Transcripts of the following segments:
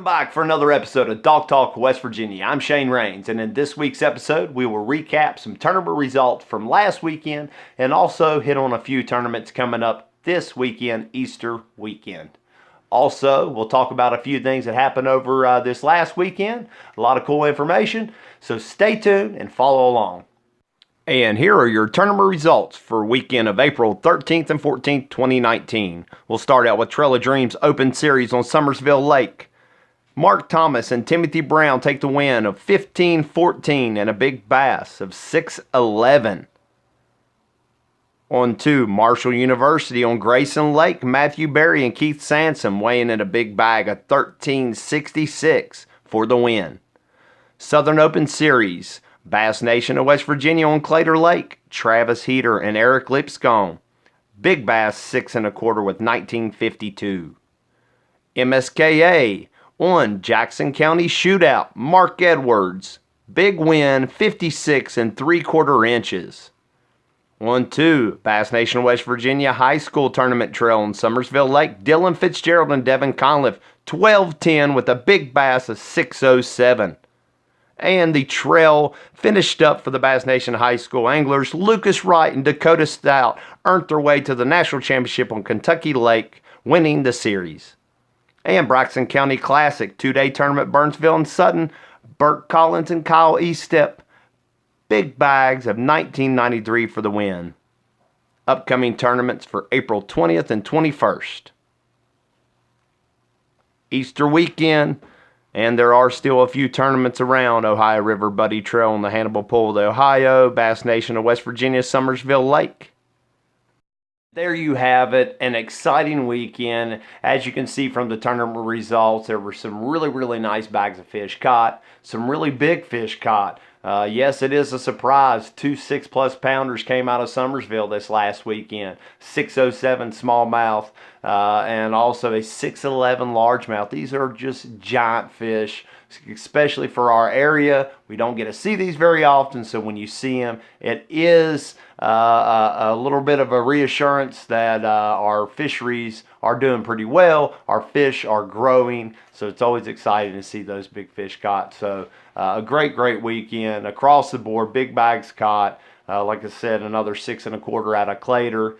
Welcome back for another episode of Dog Talk West Virginia. I'm Shane Rains, and in this week's episode, we will recap some tournament results from last weekend and also hit on a few tournaments coming up this weekend, Easter weekend. Also, we'll talk about a few things that happened over this last weekend, a lot of cool information, so stay tuned and follow along. And here are your tournament results for weekend of April 13th and 14th, 2019. We'll start out with Trail of Dreams Open Series on Summersville Lake. Mark Thomas and Timothy Brown take the win of 15-14 and a big bass of 6-11. On to Marshall University on Grayson Lake. Matthew Berry and Keith Sansom weighing in a big bag of 13-66 for the win. Southern Open Series. Bass Nation of West Virginia on Clater Lake. Travis Heater and Eric Lipscomb. Big bass 6 1/4 with 19.52. MSKA on Jackson County Shootout. Mark Edwards. Big win 56 3/4 inches. On to Bass Nation of West Virginia High School Tournament Trail on Summersville Lake. Dylan Fitzgerald and Devin Conliff 12-10 with a big bass of 607. And the trail finished up for the Bass Nation High School anglers. Lucas Wright and Dakota Stout earned their way to the National Championship on Kentucky Lake, winning the series. And Braxton County Classic, 2-day tournament, Burnsville and Sutton. Burt Collins and Kyle Eastep, big bags of 19.93 for the win. Upcoming tournaments for April 20th and 21st. Easter weekend. And there are still a few tournaments around. Ohio River Buddy Trail on the Hannibal Pool of Ohio. Bass Nation of West Virginia, Summersville Lake. There you have it, an exciting weekend. As you can see from the tournament results, there were some really nice bags of fish caught. Some really big fish caught. Yes, it is a surprise. 2 6+ pounders came out of Summersville this last weekend. 607 smallmouth and also a 611 largemouth. These are just giant fish, especially for our area. We don't get to see these very often, so when you see them, it is a little bit of a reassurance that our fisheries are doing pretty well. Our fish are growing, so it's always exciting to see those big fish caught. So a great weekend across the board. Big bags caught. Like I said, another 6 1/4 out of Clater.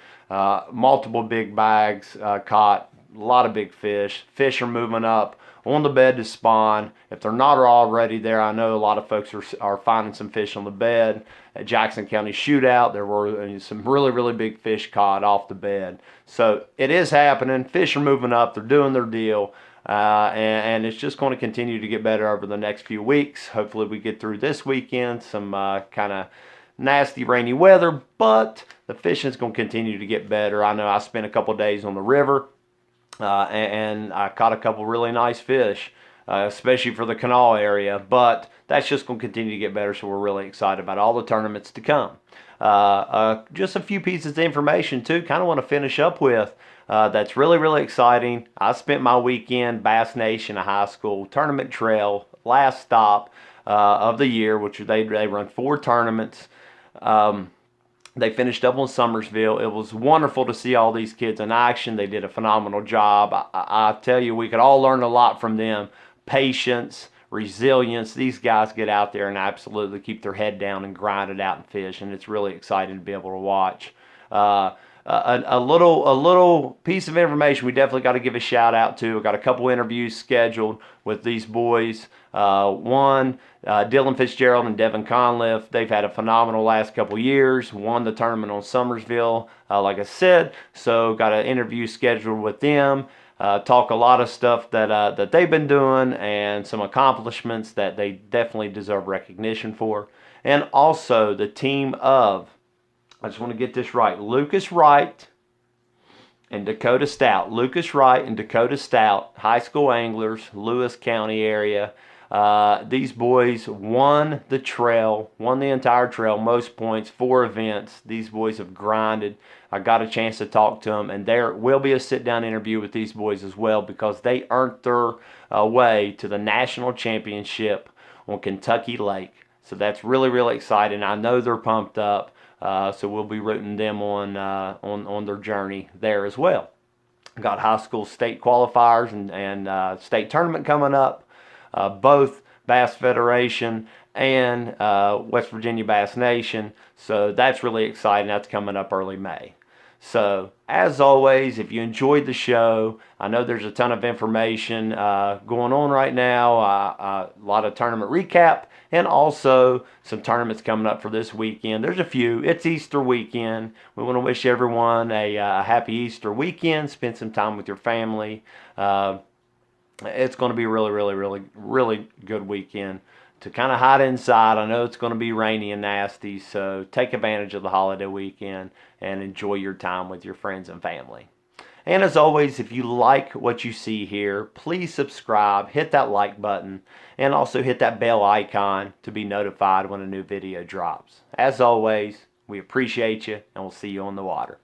Multiple big bags caught. A lot of big fish. Fish are moving up on the bed to spawn. If they're not already there, I know a lot of folks are finding some fish on the bed. At Jackson County Shootout, there were some really big fish caught off the bed. So it is happening. Fish are moving up. They're doing their deal. And it's just going to continue to get better over the next few weeks. Hopefully we get through this weekend. Some kind of nasty rainy weather, but the fishing is going to continue to get better. I know I spent a couple days on the river. And I caught a couple really nice fish, especially for the canal area. But that's just going to continue to get better, so we're really excited about all the tournaments to come. Just a few pieces of information, too, kind of want to finish up with. That's really exciting. I spent my weekend, Bass Nation, a high school tournament trail, last stop of the year, which they run 4 tournaments. They finished up on Summersville. It was wonderful to see all these kids in action. They did a phenomenal job. I tell you, we could all learn a lot from them. Patience, resilience. These guys get out there and absolutely keep their head down and grind it out and fish, and it's really exciting to be able to watch. A little piece of information we definitely got to give a shout out to. I've got a couple interviews scheduled with these boys. One, Dylan Fitzgerald and Devin Conliff. They've had a phenomenal last couple years. Won the tournament on Summersville, like I said. So got an interview scheduled with them. Talk a lot of stuff that they've been doing and some accomplishments that they definitely deserve recognition for. And also the team of, I just want to get this right, Lucas Wright and Dakota Stout. Lucas Wright and Dakota Stout, high school anglers, Lewis County area. These boys won the trail, won the entire trail, most points, 4 events. These boys have grinded. I got a chance to talk to them, and there will be a sit-down interview with these boys as well because they earned their way to the national championship on Kentucky Lake. So that's really exciting. I know they're pumped up. So we'll be rooting them on their journey there as well. Got high school state qualifiers and state tournament coming up. Both Bass Federation and West Virginia Bass Nation. So that's really exciting. That's coming up early May. So, as always, if you enjoyed the show, I know there's a ton of information going on right now, a lot of tournament recap, and also some tournaments coming up for this weekend. There's a few. It's Easter weekend. We want to wish everyone a happy Easter weekend. Spend some time with your family. It's going to be a really good weekend to kind of hide inside. I know it's going to be rainy and nasty, so take advantage of the holiday weekend and enjoy your time with your friends and family. And as always, if you like what you see here, please subscribe, hit that like button, and also hit that bell icon to be notified when a new video drops. As always, we appreciate you, and we'll see you on the water.